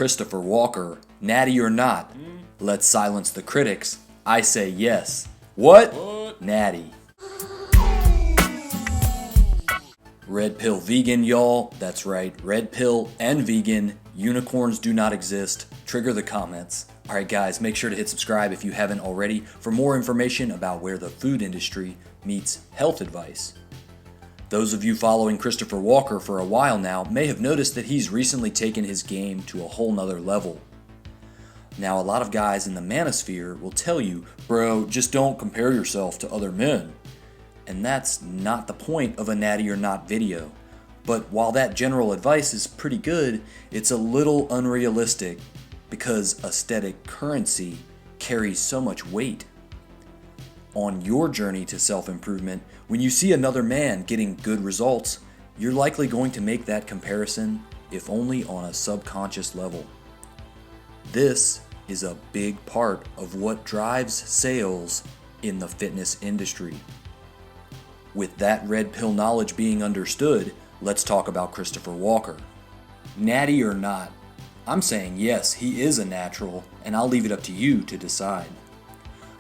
Christopher Walker, natty or not? Let's silence the critics. I say yes. What? Natty. Red pill vegan, y'all. That's right, red pill and vegan. Unicorns do not exist. Trigger the comments. Alright guys, make sure to hit subscribe if you haven't already for more information about where the food industry meets health advice. Those of you following Christopher Walker for a while now may have noticed that he's recently taken his game to a whole nother level. Now a lot of guys in the manosphere will tell you, bro, just don't compare yourself to other men. And that's not the point of a natty or not video. But while that general advice is pretty good, it's a little unrealistic because aesthetic currency carries so much weight. On your journey to self-improvement, when you see another man getting good results, you're likely going to make that comparison, if only on a subconscious level. This is a big part of what drives sales in the fitness industry. With that red pill knowledge being understood, let's talk about Christopher Walker. Natty or not, I'm saying yes, he is a natural, and I'll leave it up to you to decide.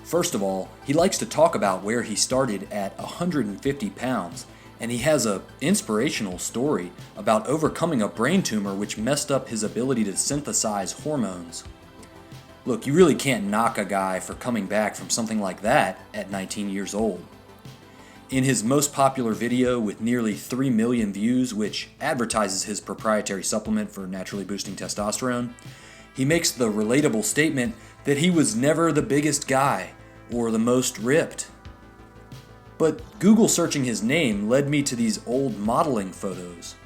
First of all, he likes to talk about where he started at 150 pounds, and he has an inspirational story about overcoming a brain tumor which messed up his ability to synthesize hormones. Look, you really can't knock a guy for coming back from something like that at 19 years old. In his most popular video with nearly 3 million views, which advertises his proprietary supplement for naturally boosting testosterone, he makes the relatable statement that he was never the biggest guy or the most ripped. But Google searching his name led me to these old modeling photos.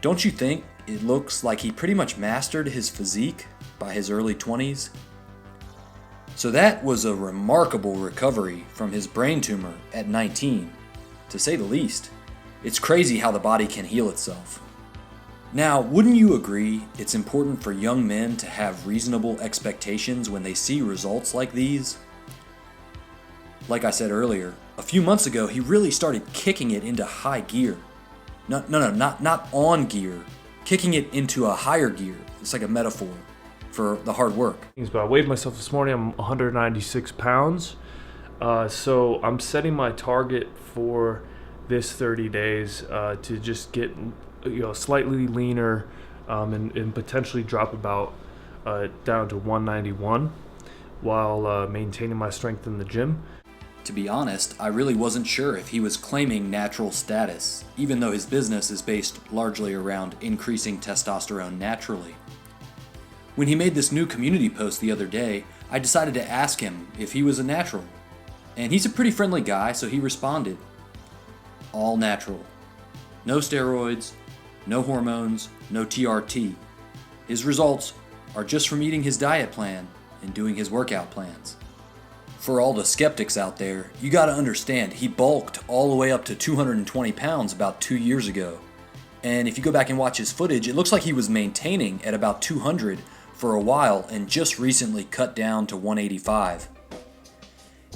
Don't you think it looks like he pretty much mastered his physique by his early 20s? So that was a remarkable recovery from his brain tumor at 19, to say the least. It's crazy how the body can heal itself. Now, wouldn't you agree it's important for young men to have reasonable expectations when they see results like these? Like I said earlier, a few months ago he really started kicking it into high gear. Not on gear, kicking it into a higher gear. It's like a metaphor for the hard work. But I weighed myself this morning, I'm 196 pounds. So I'm setting my target for this 30 days to just get slightly leaner and potentially drop about down to 191 while maintaining my strength in the gym. To be honest, I really wasn't sure if he was claiming natural status, even though his business is based largely around increasing testosterone naturally. When he made this new community post the other day, I decided to ask him if he was a natural. And he's a pretty friendly guy, so he responded. All natural. No steroids, no hormones, no TRT. His results are just from eating his diet plan and doing his workout plans. For all the skeptics out there, you gotta understand he bulked all the way up to 220 pounds about 2 years ago. And if you go back and watch his footage, it looks like he was maintaining at about 200 for a while and just recently cut down to 185.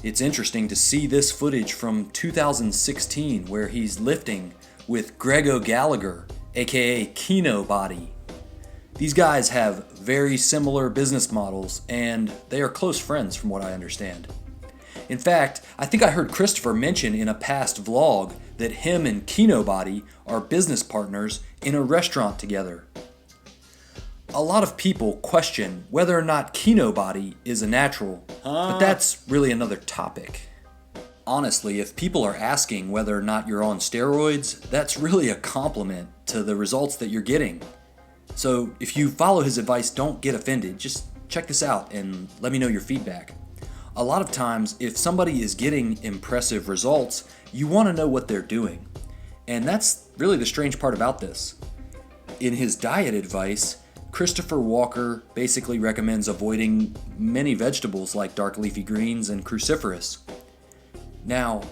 It's interesting to see this footage from 2016 where he's lifting with Grego Gallagher, aka Kinobody. These guys have very similar business models and they are close friends from what I understand. In fact, I think I heard Christopher mention in a past vlog that him and Kinobody are business partners in a restaurant together. A lot of people question whether or not Kinobody is a natural, but that's really another topic. Honestly, if people are asking whether or not you're on steroids, that's really a compliment to the results that you're getting. So if you follow his advice, don't get offended. Just check this out and let me know your feedback. A lot of times, if somebody is getting impressive results, you want to know what they're doing. And that's really the strange part about this. In his diet advice, Christopher Walker basically recommends avoiding many vegetables like dark leafy greens and cruciferous. Now,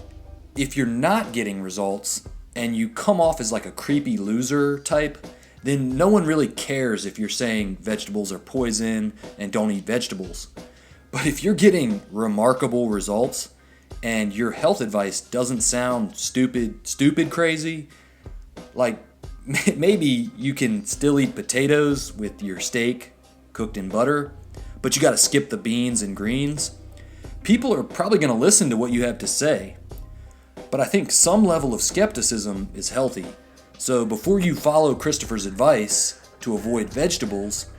if you're not getting results and you come off as like a creepy loser type, then no one really cares if you're saying vegetables are poison and don't eat vegetables. But if you're getting remarkable results and your health advice doesn't sound stupid crazy, like Maybe you can still eat potatoes with your steak cooked in butter, but you got to skip the beans and greens. People are probably going to listen to what you have to say, but I think some level of skepticism is healthy. So before you follow Christopher's advice to avoid vegetables,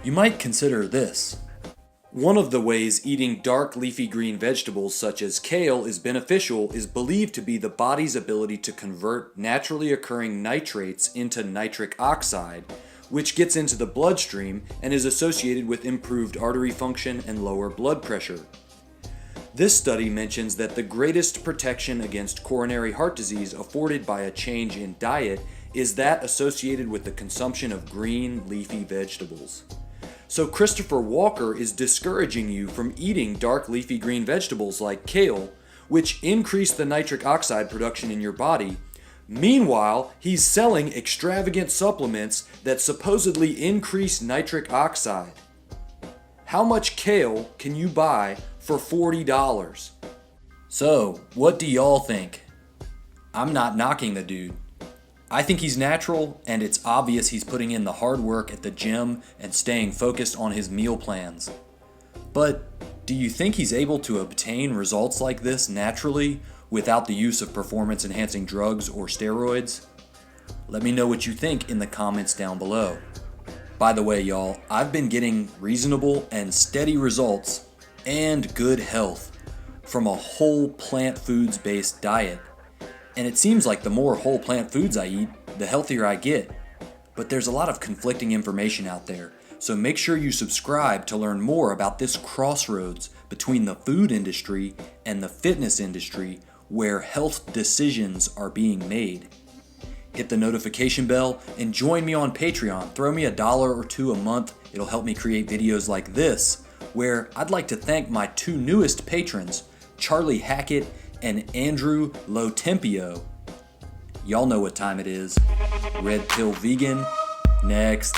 you might consider this. One of the ways eating dark leafy green vegetables such as kale is beneficial is believed to be the body's ability to convert naturally occurring nitrates into nitric oxide, which gets into the bloodstream and is associated with improved artery function and lower blood pressure. This study mentions that the greatest protection against coronary heart disease afforded by a change in diet is that associated with the consumption of green leafy vegetables. So Christopher Walker is discouraging you from eating dark leafy green vegetables like kale, which increase the nitric oxide production in your body. Meanwhile, he's selling extravagant supplements that supposedly increase nitric oxide. How much kale can you buy for $40? So, what do y'all think? I'm not knocking the dude. I think he's natural, and it's obvious he's putting in the hard work at the gym and staying focused on his meal plans. But do you think he's able to obtain results like this naturally without the use of performance-enhancing drugs or steroids? Let me know what you think in the comments down below. By the way, y'all, I've been getting reasonable and steady results and good health from a whole plant foods-based diet. And it seems like the more whole plant foods I eat, the healthier I get. But there's a lot of conflicting information out there, so make sure you subscribe to learn more about this crossroads between the food industry and the fitness industry where health decisions are being made. Hit the notification bell and join me on Patreon. Throw me $1 or $2 a month. It'll help me create videos like this, where I'd like to thank my 2 newest patrons, Charlie Hackett and Andrew Lotempio. Y'all know what time it is. Red Pill Vegan, next.